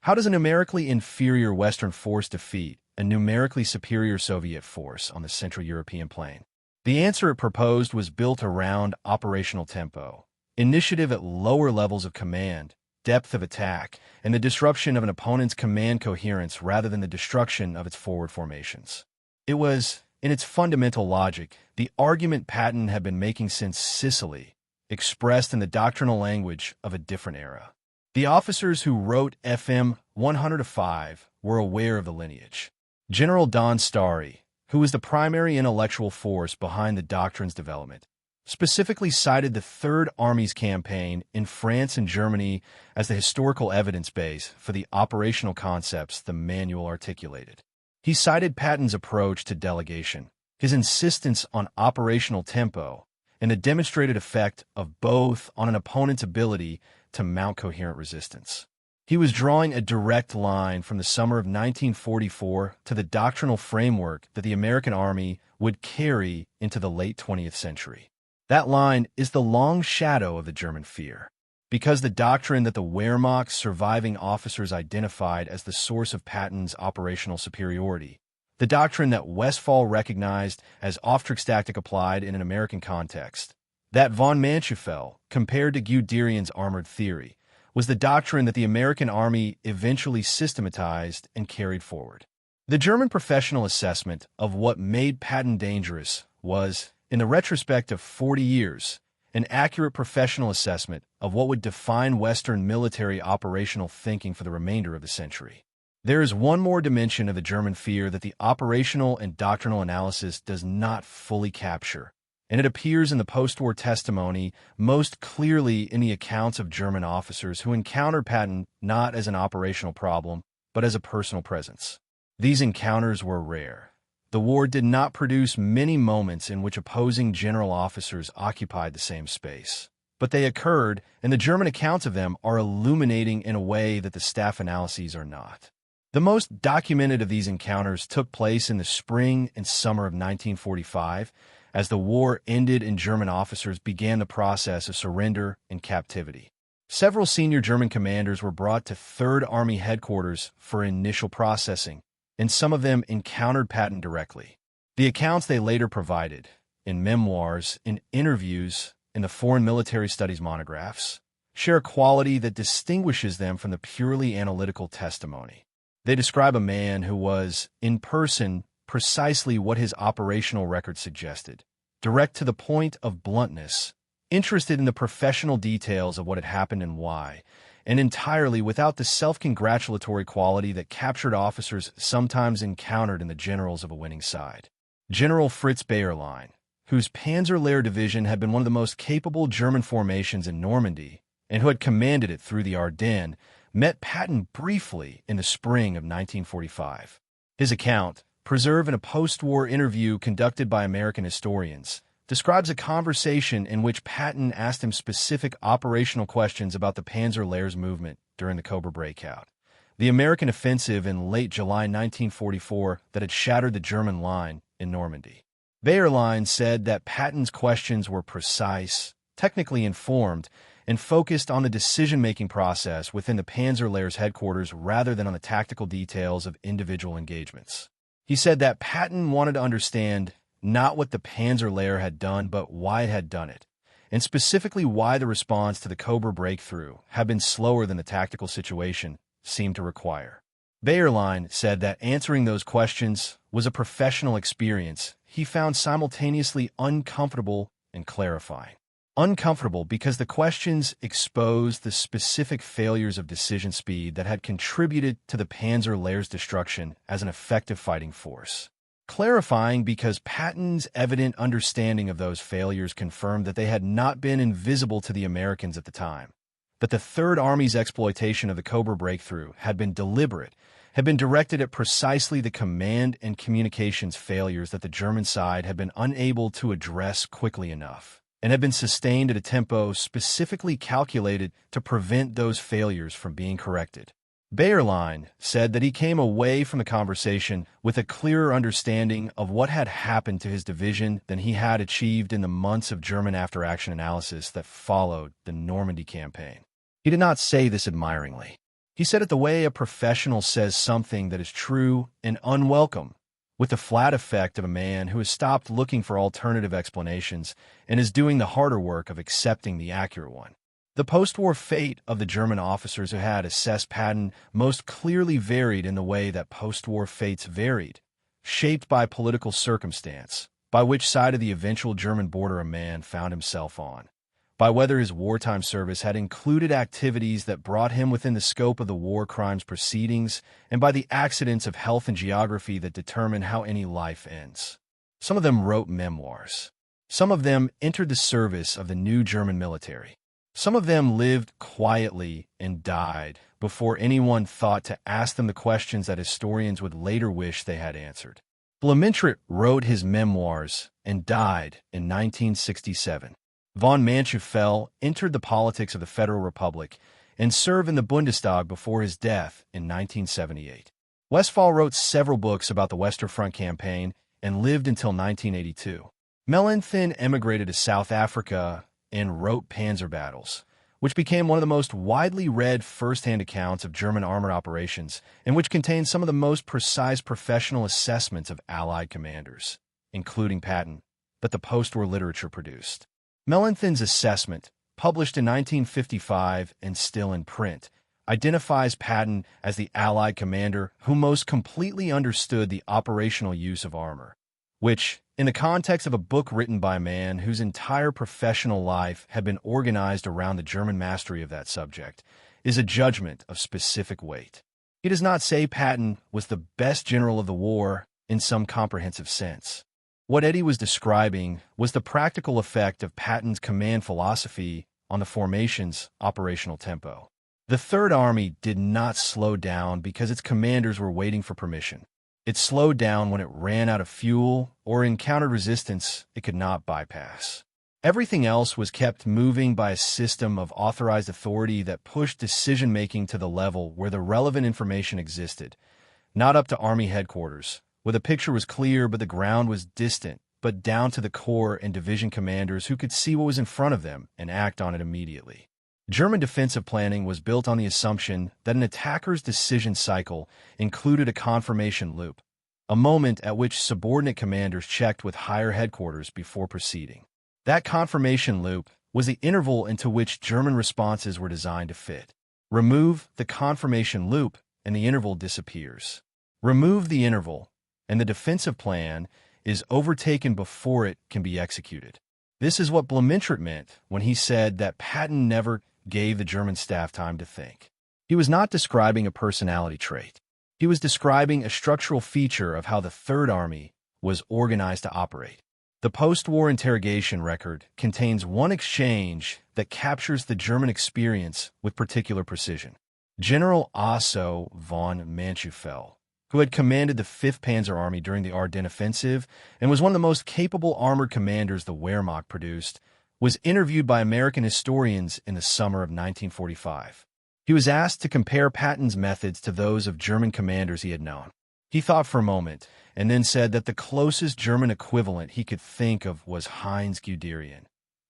How does a numerically inferior Western force defeat a numerically superior Soviet force on the Central European plain? The answer it proposed was built around operational tempo, initiative at lower levels of command, depth of attack, and the disruption of an opponent's command coherence rather than the destruction of its forward formations. It was, in its fundamental logic, the argument Patton had been making since Sicily, expressed in the doctrinal language of a different era. The officers who wrote FM 105 were aware of the lineage. General Don Starry, who was the primary intellectual force behind the doctrine's development, specifically cited the Third Army's campaign in France and Germany as the historical evidence base for the operational concepts the manual articulated. He cited Patton's approach to delegation, his insistence on operational tempo, and the demonstrated effect of both on an opponent's ability to mount coherent resistance. He was drawing a direct line from the summer of 1944 to the doctrinal framework that the American Army would carry into the late 20th century. That line is the long shadow of the German fear, because the doctrine that the Wehrmacht's surviving officers identified as the source of Patton's operational superiority, the doctrine that Westphal recognized as Auftragstaktik applied in an American context, that von Manschufel compared to Guderian's armored theory, was the doctrine that the American Army eventually systematized and carried forward. The German professional assessment of what made Patton dangerous was, in the retrospect of 40 years, an accurate professional assessment of what would define Western military operational thinking for the remainder of the century. There is one more dimension of the German fear that the operational and doctrinal analysis does not fully capture, and it appears in the post-war testimony most clearly in the accounts of German officers who encountered Patton not as an operational problem, but as a personal presence. These encounters were rare. The war did not produce many moments in which opposing general officers occupied the same space. but they occurred, and the German accounts of them are illuminating in a way that the staff analyses are not. The most documented of these encounters took place in the spring and summer of 1945, as the war ended and German officers began the process of surrender and captivity. Several senior German commanders were brought to 3rd Army headquarters for initial processing, and some of them encountered Patton directly. The accounts they later provided, in memoirs, in interviews, in the foreign military studies monographs, share a quality that distinguishes them from the purely analytical testimony. They describe a man who was, in person, precisely what his operational record suggested, direct to the point of bluntness, interested in the professional details of what had happened and why, and entirely without the self-congratulatory quality that captured officers sometimes encountered in the generals of a winning side. General Fritz Bayerlein, whose Panzerlehr division had been one of the most capable German formations in Normandy, and who had commanded it through the Ardennes, met Patton briefly in the spring of 1945. His account, preserved in a post-war interview conducted by American historians, describes a conversation in which Patton asked him specific operational questions about the Panzerlehr's movement during the Cobra breakout, the American offensive in late July 1944 that had shattered the German line in Normandy. Bayerlein said that Patton's questions were precise, technically informed, and focused on the decision-making process within the Panzerlehr's headquarters rather than on the tactical details of individual engagements. He said that Patton wanted to understand not what the Panzerlehr had done, but why it had done it, and specifically why the response to the Cobra breakthrough had been slower than the tactical situation seemed to require. Bayerlein said that answering those questions was a professional experience he found simultaneously uncomfortable and clarifying. Uncomfortable because the questions exposed the specific failures of decision speed that had contributed to the Panzerlehr's destruction as an effective fighting force. Clarifying because Patton's evident understanding of those failures confirmed that they had not been invisible to the Americans at the time, that the Third Army's exploitation of the Cobra breakthrough had been deliberate, had been directed at precisely the command and communications failures that the German side had been unable to address quickly enough, and had been sustained at a tempo specifically calculated to prevent those failures from being corrected. Bayerlein said that he came away from the conversation with a clearer understanding of what had happened to his division than he had achieved in the months of German after-action analysis that followed the Normandy campaign. He did not say this admiringly. He said it the way a professional says something that is true and unwelcome, with the flat effect of a man who has stopped looking for alternative explanations and is doing the harder work of accepting the accurate one. The post-war fate of the German officers who had assessed Patton most clearly varied in the way that post-war fates varied, shaped by political circumstance, by which side of the eventual German border a man found himself on, by whether his wartime service had included activities that brought him within the scope of the war crimes proceedings, and by the accidents of health and geography that determine how any life ends. Some of them wrote memoirs. Some of them entered the service of the new German military. Some of them lived quietly and died before anyone thought to ask them the questions that historians would later wish they had answered. Blumentritt wrote his memoirs and died in 1967. Von Manschufel entered the politics of the Federal Republic and served in the Bundestag before his death in 1978. Westphal wrote several books about the Western Front campaign and lived until 1982. Mellenthin emigrated to South Africa and wrote Panzer Battles, which became one of the most widely read first-hand accounts of German armored operations and which contains some of the most precise professional assessments of Allied commanders, including Patton, that the post-war literature produced. Mellenthin's assessment, published in 1955 and still in print, identifies Patton as the Allied commander who most completely understood the operational use of armor, which, in the context of a book written by a man whose entire professional life had been organized around the German mastery of that subject, is a judgment of specific weight. He does not say Patton was the best general of the war in some comprehensive sense. What Eddie was describing was the practical effect of Patton's command philosophy on the formation's operational tempo. The Third Army did not slow down because its commanders were waiting for permission. It slowed down when it ran out of fuel or encountered resistance it could not bypass. Everything else was kept moving by a system of authorized authority that pushed decision-making to the level where the relevant information existed, not up to Army headquarters, where the picture was clear but the ground was distant, but down to the corps and division commanders who could see what was in front of them and act on it immediately. German defensive planning was built on the assumption that an attacker's decision cycle included a confirmation loop, a moment at which subordinate commanders checked with higher headquarters before proceeding. That confirmation loop was the interval into which German responses were designed to fit. Remove the confirmation loop, and the interval disappears. Remove the interval, and the defensive plan is overtaken before it can be executed. This is what Blumentritt meant when he said that Patton never gave the German staff time to think. He was not describing a personality trait. He was describing a structural feature of how the Third Army was organized to operate. The post-war interrogation record contains one exchange that captures the German experience with particular precision. General Otto von Manschufel, who had commanded the 5th Panzer Army during the Ardennes Offensive and was one of the most capable armored commanders the Wehrmacht produced, was interviewed by American historians in the summer of 1945. He was asked to compare Patton's methods to those of German commanders he had known. He thought for a moment, and then said that the closest German equivalent he could think of was Heinz Guderian.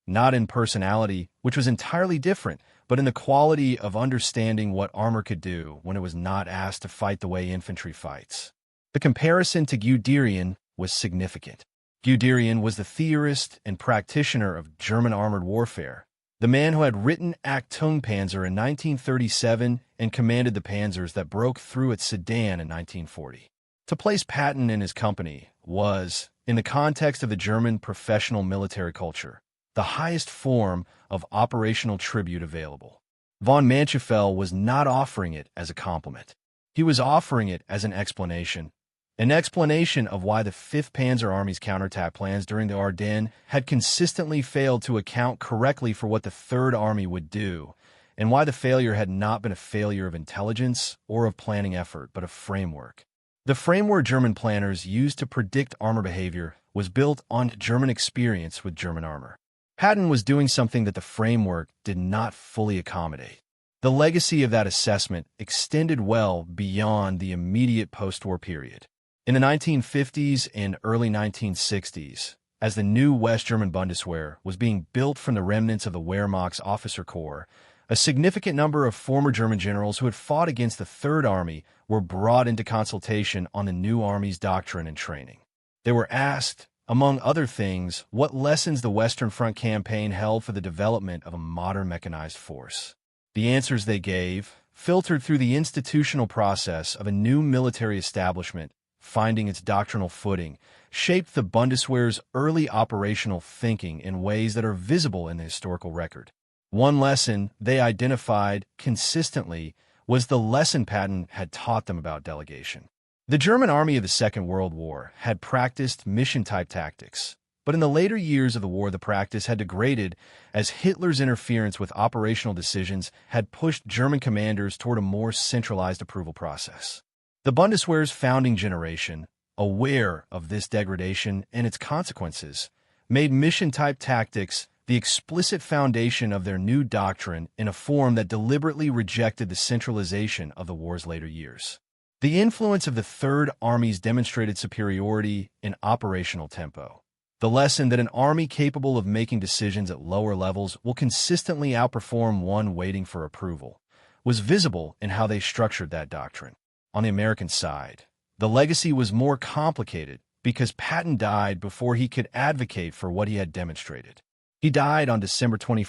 Not in personality, which was entirely different, but in the quality of understanding what armor could do when it was not asked to fight the way infantry fights. The comparison to Guderian was significant. Guderian was the theorist and practitioner of German armored warfare, the man who had written Achtung Panzer in 1937 and commanded the panzers that broke through at Sedan in 1940. To place Patton in his company was, in the context of the German professional military culture, the highest form of operational tribute available. Von Manschufel was not offering it as a compliment. He was offering it as an explanation of why the 5th Panzer Army's counterattack plans during the Ardennes had consistently failed to account correctly for what the Third Army would do, and why the failure had not been a failure of intelligence or of planning effort, but of framework. The framework German planners used to predict armor behavior was built on German experience with German armor. Patton was doing something that the framework did not fully accommodate. The legacy of that assessment extended well beyond the immediate post-war period. In the 1950s and early 1960s, as the new West German Bundeswehr was being built from the remnants of the Wehrmacht's officer corps, a significant number of former German generals who had fought against the Third Army were brought into consultation on the new army's doctrine and training. They were asked, among other things, what lessons the Western Front campaign held for the development of a modern mechanized force. The answers they gave, filtered through the institutional process of a new military establishment, finding its doctrinal footing, shaped the Bundeswehr's early operational thinking in ways that are visible in the historical record. One lesson they identified consistently was the lesson Patton had taught them about delegation. The German Army of the Second World War had practiced mission-type tactics, but in the later years of the war the practice had degraded as Hitler's interference with operational decisions had pushed German commanders toward a more centralized approval process. The Bundeswehr's founding generation, aware of this degradation and its consequences, made mission-type tactics the explicit foundation of their new doctrine in a form that deliberately rejected the centralization of the war's later years. The influence of the Third Army's demonstrated superiority in operational tempo, the lesson that an army capable of making decisions at lower levels will consistently outperform one waiting for approval, was visible in how they structured that doctrine. On the American side, the legacy was more complicated because Patton died before he could advocate for what he had demonstrated. He died on December 21,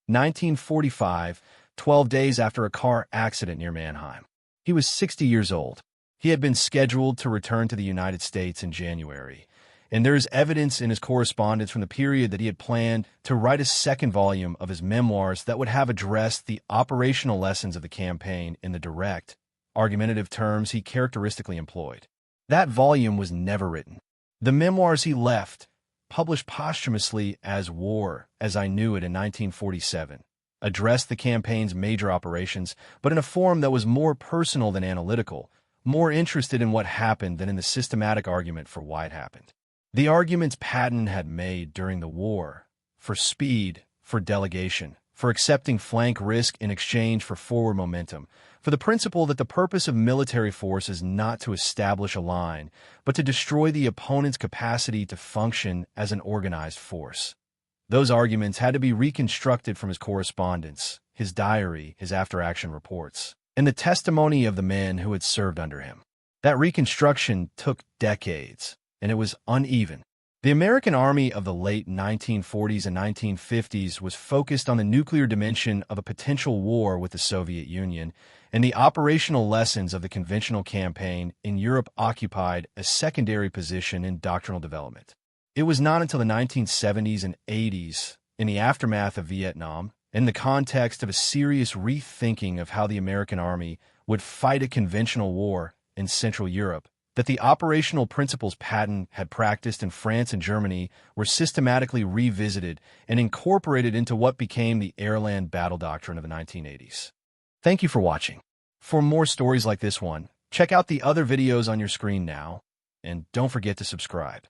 1945, 12 days after a car accident near Mannheim. He was 60 years old. He had been scheduled to return to the United States in January, and there is evidence in his correspondence from the period that he had planned to write a second volume of his memoirs that would have addressed the operational lessons of the campaign in the direct, argumentative terms he characteristically employed. That volume was never written. The memoirs he left, published posthumously as War as I Knew It in 1947, addressed the campaign's major operations, but in a form that was more personal than analytical, more interested in what happened than in the systematic argument for why it happened. The arguments Patton had made during the war, for speed, for delegation, for accepting flank risk in exchange for forward momentum, for the principle that the purpose of military force is not to establish a line, but to destroy the opponent's capacity to function as an organized force. Those arguments had to be reconstructed from his correspondence, his diary, his after-action reports, and the testimony of the men who had served under him. That reconstruction took decades, and it was uneven. The American Army of the late 1940s and 1950s was focused on the nuclear dimension of a potential war with the Soviet Union, and the operational lessons of the conventional campaign in Europe occupied a secondary position in doctrinal development. It was not until the 1970s and 80s, in the aftermath of Vietnam, in the context of a serious rethinking of how the American Army would fight a conventional war in Central Europe, that the operational principles Patton had practiced in France and Germany were systematically revisited and incorporated into what became the airland battle doctrine of the 1980s. Thank you for watching. For more stories like this one, check out the other videos on your screen now, and don't forget to subscribe.